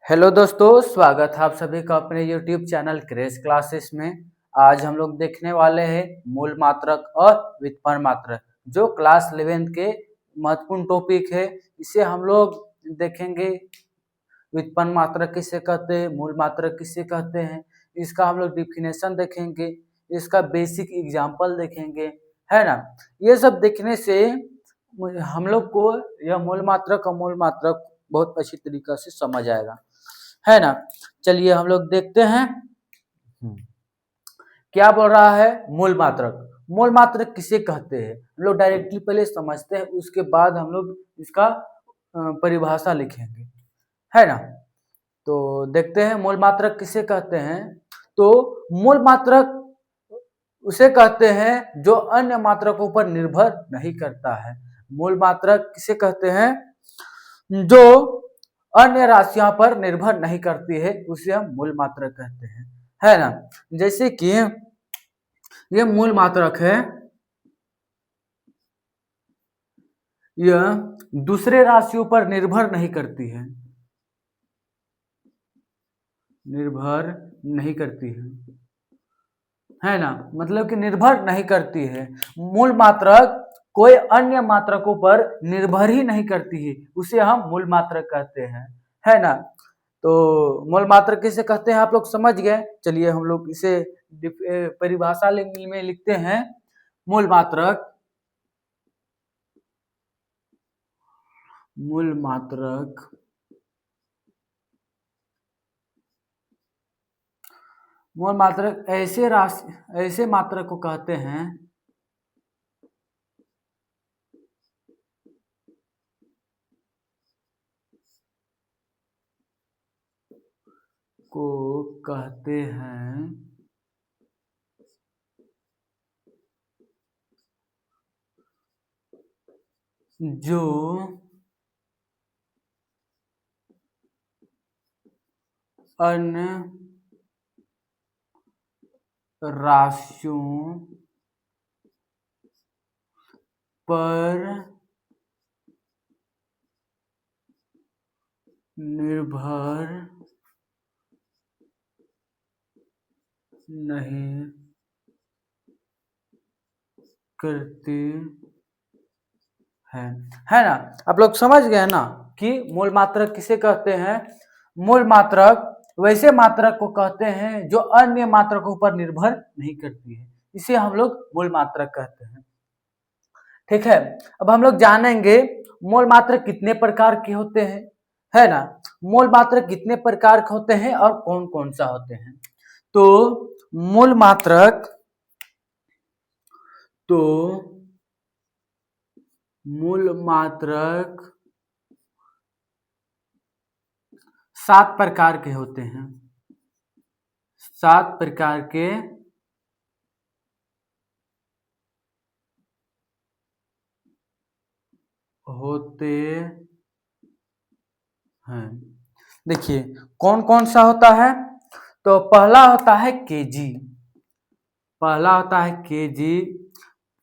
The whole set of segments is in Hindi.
हेलो दोस्तों, स्वागत है आप सभी का अपने यूट्यूब चैनल क्रेज क्लासेस में। आज हम लोग देखने वाले हैं मूल मात्रक और व्युत्पन्न मात्रक, जो क्लास 11 के महत्वपूर्ण टॉपिक है। इसे हम लोग देखेंगे। व्युत्पन्न मात्रक किसे कहते हैं, मूल मात्रक किसे कहते हैं, इसका हम लोग डिफिनेशन देखेंगे, इसका बेसिक एग्जाम्पल देखेंगे, है ना। ये सब देखने से हम लोग को यह मूल मात्रक और मूल मात्रक बहुत अच्छी तरीका से समझ आएगा, है ना। चलिए हम लोग देखते हैं क्या बोल रहा है। मूल मात्रक, मूल मात्रक किसे कहते हैं हम लोग डायरेक्टली पहले समझते हैं, उसके बाद हम लोग इसका परिभाषा लिखेंगे, है ना। तो देखते हैं मूल मात्रक किसे कहते हैं। तो मूल मात्रक उसे कहते हैं जो अन्य मात्रकों पर निर्भर नहीं करता है। मूल मात्रक किसे कहते हैं, जो अन्य राशियों पर निर्भर नहीं करती है, उसे हम मूल मात्रक कहते हैं, है ना। जैसे कि ये मूल मात्रक है, यह दूसरे राशियों पर निर्भर नहीं करती है, निर्भर नहीं करती है ना। मतलब कि निर्भर नहीं करती है। मूल मात्रक कोई अन्य मात्रकों पर निर्भर ही नहीं करती है, उसे हम मूल मात्रक कहते हैं, है ना। तो मूल मात्रक किसे कहते हैं आप लोग समझ गए। चलिए हम लोग इसे परिभाषा में लिखते हैं। मूल मात्रक, मूल मात्रक मूल मात्रक ऐसे राशि ऐसे मात्रक को कहते हैं को कहते हैं जो अन्य राशियों पर निर्भर नहीं करती है ना। आप लोग समझ गए ना कि मूल मात्रक किसे कहते हैं। मूल मात्रक वैसे मात्रक को कहते हैं जो अन्य मात्रकों पर निर्भर नहीं करती है, इसे हम लोग मूल मात्रक कहते हैं। ठीक है, अब हम लोग जानेंगे मूल मात्रक कितने प्रकार के होते हैं, है ना। मूल मात्रक कितने प्रकार के होते हैं और कौन कौन सा होते हैं। तो मूल मात्रक तो मूल मात्रक 7 प्रकार के होते हैं। 7 प्रकार के होते हैं। देखिए कौन कौन सा होता है। तो पहला होता है केजी। पहला होता है केजी।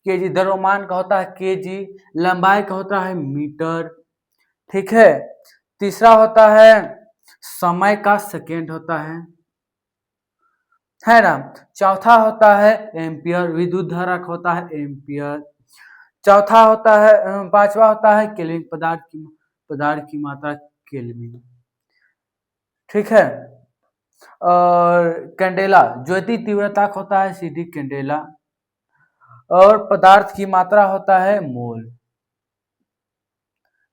केजी द्रव्यमान का होता है केजी। लंबाई का होता है मीटर। ठीक है। तीसरा होता है समय का सेकेंड होता है ना। चौथा होता है एम्पियर, विद्युत धारा का होता है एम्पियर। चौथा होता है पांचवा होता है केल्विन, पदार्थ की मात्रा केल्विन। ठीक है। और कैंडेला ज्योति तीव्रता का होता है सीधी कैंडेला। और पदार्थ की मात्रा होता है मोल।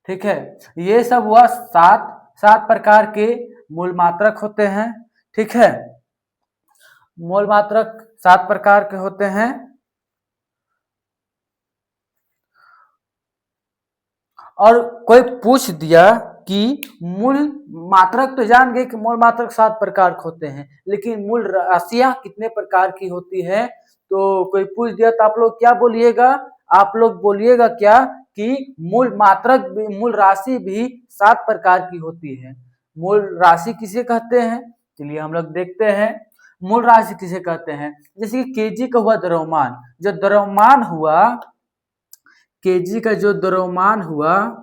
ठीक है, ये सब हुआ 7 प्रकार के मूल मात्रक होते हैं। ठीक है, मूल मात्रक 7 प्रकार के होते हैं। और कोई पूछ दिया कि मूल मात्रक, तो जान गए कि मूल मात्रक 7 प्रकार के होते हैं, लेकिन मूल राशियां कितने प्रकार की होती है। तो कोई पूछ दिया तो आप लोग क्या बोलिएगा, आप लोग बोलिएगा क्या कि मूल मात्रक मूल राशि भी 7 प्रकार की होती है। मूल राशि किसे कहते हैं, चलिए हम लोग देखते हैं मूल राशि किसे कहते हैं। जैसे कि केजी का हुआ द्रव्यमान, जो द्रव्यमान हुआ, केजी का जो द्रव्यमान हुआ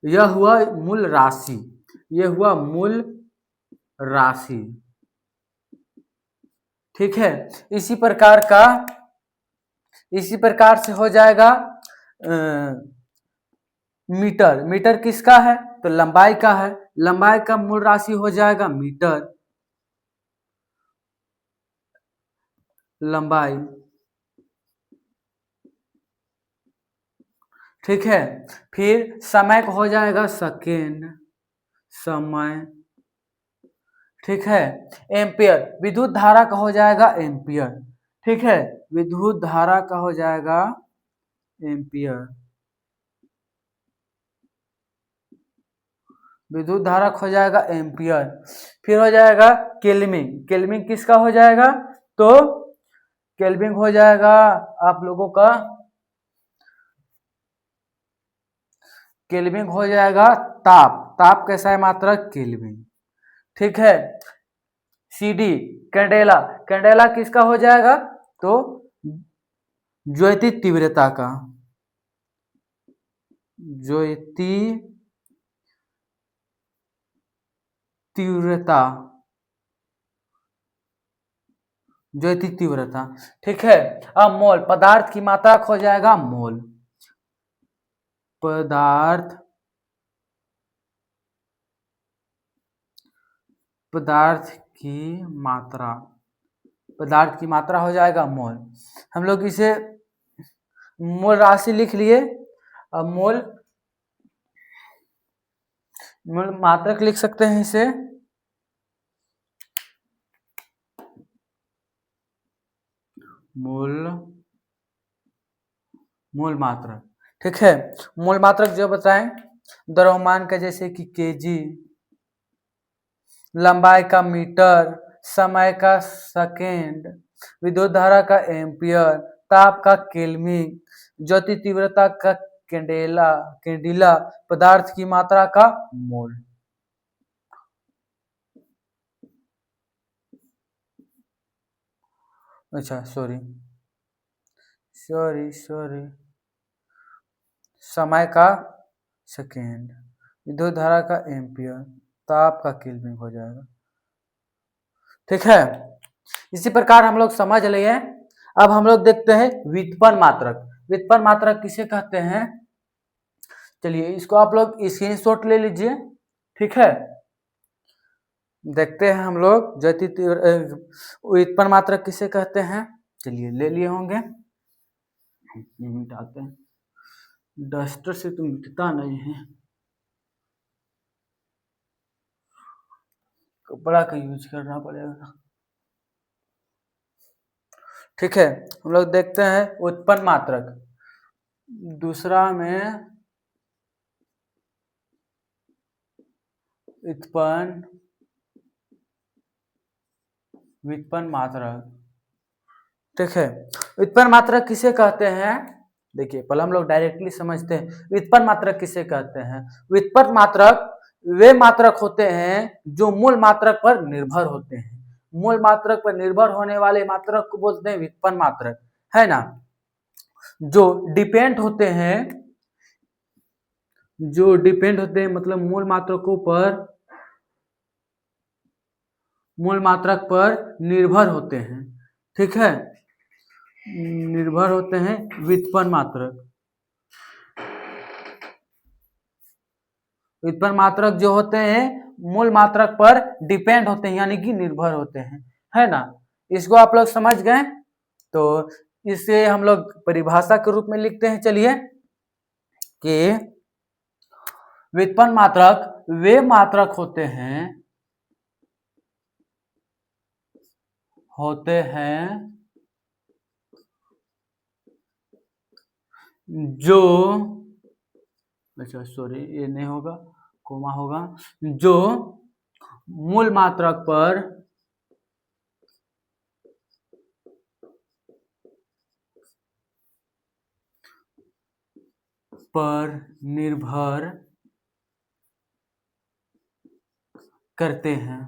यह हुआ मूल राशि, यह हुआ मूल राशि। ठीक है, इसी प्रकार का, इसी प्रकार से हो जाएगा मीटर। मीटर किसका है? तो लंबाई का है। लंबाई का मूल राशि हो जाएगा मीटर, लंबाई। ठीक है, फिर समय का हो जाएगा सेकेंड, समय। ठीक है, एम्पियर, विद्युत धारा का हो जाएगा एम्पियर। ठीक है, विद्युत धारा का हो जाएगा एम्पियर। विद्युत धारा हो जाएगा एम्पियर। फिर हो जाएगा केल्विन। केल्विन किसका हो जाएगा? तो केल्विन हो जाएगा आप लोगों का, केल्विन हो जाएगा ताप। ताप कैसा है मात्रक? केल्विन। ठीक है, सीडी कैंडेला। कैंडेला किसका हो जाएगा? तो ज्योति तीव्रता का, ज्योति तीव्रता, ज्योति तीव्रता। ठीक है, अब मोल, पदार्थ की मात्रा हो जाएगा मोल। पदार्थ, पदार्थ की मात्रा, पदार्थ की मात्रा हो जाएगा मोल। हम लोग इसे मोल राशि लिख लिए। अब मोल, मोल मात्रक लिख सकते हैं इसे, मोल, मूल मात्रक। ठीक है, मूल मात्रक जो बताएं, द्रव्यमान का जैसे कि केजी, लंबाई का मीटर, समय का सेकेंड, विद्युत धारा का एम्पियर, ताप का केल्विन, ज्योति तीव्रता का कैंडेला, कैंडिला, पदार्थ की मात्रा का मोल। अच्छा सॉरी सॉरी सॉरी, समय का सेकेंड, विद्युत धारा का एम्पियर, ताप का केल्विन हो जाएगा। ठीक है, इसी प्रकार हम लोग समझ लिए। अब हम लोग देखते हैं व्युत्पन्न मात्रक। व्युत्पन्न मात्रक किसे कहते हैं? चलिए इसको आप लोग स्क्रीनशॉट ले लीजिए। ठीक है, देखते हैं हम लोग व्युत्पन्न मात्रक किसे कहते हैं। चलिए ले लिए होंगे, मिटाते हैं, डस्टर से तो मिटता नहीं है, कपड़ा का यूज करना पड़ेगा। ठीक है, हम लोग देखते हैं उत्पन्न मात्रक। दूसरा में उत्पन्न, व्युत्पन्न मात्रक। ठीक है, व्युत्पन्न मात्रक किसे कहते हैं? देखिए पहले हम लोग डायरेक्टली समझते हैं व्युत्पन्न मात्रक किसे कहते हैं। व्युत्पन्न मात्रक वे मात्रक होते हैं जो मूल मात्रक पर निर्भर होते हैं। मूल मात्रक पर निर्भर होने वाले मात्रक को बोलते हैं व्युत्पन्न मात्रक, है ना। जो डिपेंड होते हैं, जो डिपेंड होते हैं मतलब मूल मात्रकों पर, मूल मात्रक पर निर्भर होते हैं। ठीक है, निर्भर होते हैं व्युत्पन्न मात्रक। व्युत्पन्न मात्रक जो होते हैं मूल मात्रक पर डिपेंड होते हैं, यानी कि निर्भर होते हैं, है ना। इसको आप लोग समझ गए। तो इसे हम लोग परिभाषा के रूप में लिखते हैं। चलिए कि व्युत्पन्न मात्रक वे मात्रक होते हैं, होते हैं जो, अच्छा सॉरी ये नहीं होगा, कोमा होगा, जो मूल मात्रक पर निर्भर करते हैं।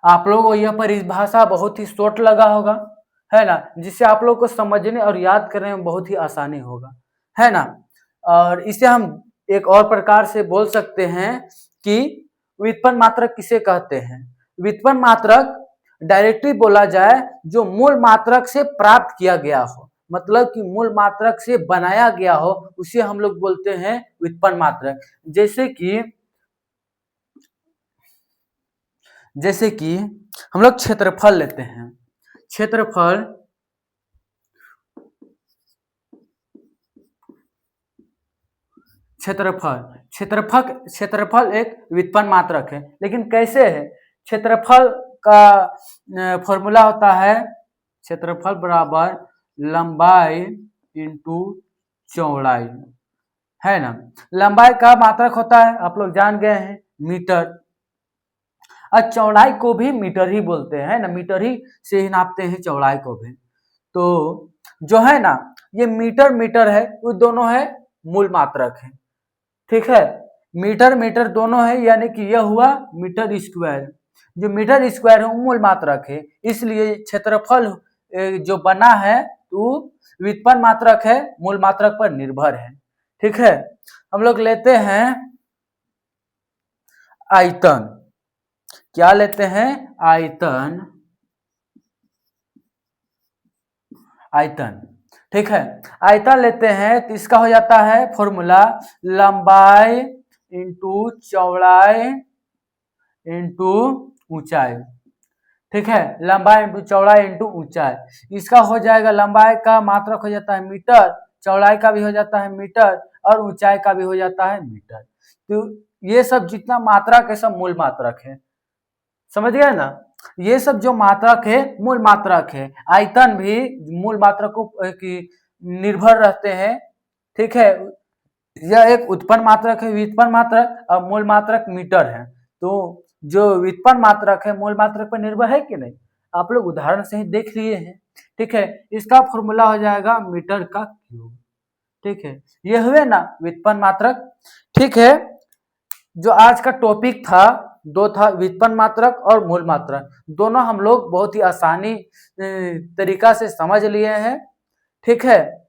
आप लोगों को यह परिभाषा बहुत ही शॉर्ट लगा होगा, है ना, जिससे आप लोग को समझने और याद करने में बहुत ही आसानी होगा। है ना। और इसे हम एक और प्रकार से बोल सकते हैं कि व्युत्पन्न मात्रक किसे कहते हैं। व्युत्पन्न मात्रक डायरेक्टली बोला जाए जो मूल मात्रक से प्राप्त किया गया हो, मतलब कि मूल मात्रक से बनाया गया हो, उसे हम लोग बोलते हैं व्युत्पन्न मात्रक। जैसे कि हम लोग क्षेत्रफल लेते हैं। क्षेत्रफल क्षेत्रफल एक व्युत्पन्न मात्रक है, लेकिन कैसे है। क्षेत्रफल का फॉर्मूला होता है क्षेत्रफल बराबर लंबाई इंटू चौड़ाई, है ना। लंबाई का मात्रक होता है, आप लोग जान गए हैं, मीटर। और चौड़ाई को भी मीटर ही बोलते हैं ना, मीटर ही से ही नापते हैं चौड़ाई को भी। तो जो है ना, ये मीटर है, वो दोनों है मूल मात्रक है। ठीक है, मीटर दोनों है, यानी कि यह हुआ मीटर स्क्वायर। जो मीटर स्क्वायर है वो मूल मात्रक है, इसलिए क्षेत्रफल जो बना है वो व्युत्पन्न मात्रक है, मूल मात्रक पर निर्भर है। ठीक है, हम लोग लेते हैं आयतन। क्या लेते हैं, आयतन। ठीक है, आयतन लेते हैं तो इसका हो जाता है फॉर्मूला लंबाई इंटू चौड़ाई इंटू ऊंचाई। ठीक है, लंबाई इंटू चौड़ाई इंटू ऊंचाई। इसका हो जाएगा, लंबाई का मात्रक हो जाता है मीटर, चौड़ाई का भी हो जाता है मीटर, और ऊंचाई का भी हो जाता है मीटर। तो ये सब जितना मात्रक है सब मूल मात्रक है, समझ गए ना। ये सब जो मात्रक है मूल मात्रक है, आयतन भी मूल मात्रकों की निर्भर रहते हैं। ठीक है, यह एक उत्पन्न मात्रक है, व्युत्पन्न मात्रक, और मूल मात्रक मीटर है। तो जो व्युत्पन्न मात्रक है मूल मात्रक पर निर्भर है कि नहीं, आप लोग उदाहरण से ही देख लिए हैं। ठीक है, इसका फॉर्मूला हो जाएगा मीटर का क्यूब। ठीक है, ये हुए ना व्युत्पन्न मात्रक। ठीक है, जो आज का टॉपिक था दो था, व्युत्पन्न मात्रक और मूल मात्रक। दोनों हम लोग बहुत ही आसानी तरीका से समझ लिए हैं। ठीक है,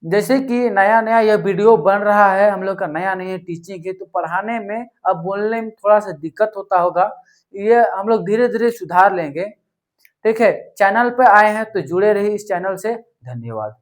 जैसे कि नया नया यह वीडियो बन रहा है, हम लोग का नया नया टीचिंग है, तो पढ़ाने में अब बोलने में थोड़ा सा दिक्कत होता होगा, ये हम लोग धीरे धीरे सुधार लेंगे। ठीक है, चैनल पे आए हैं तो जुड़े रहिए इस चैनल से। धन्यवाद।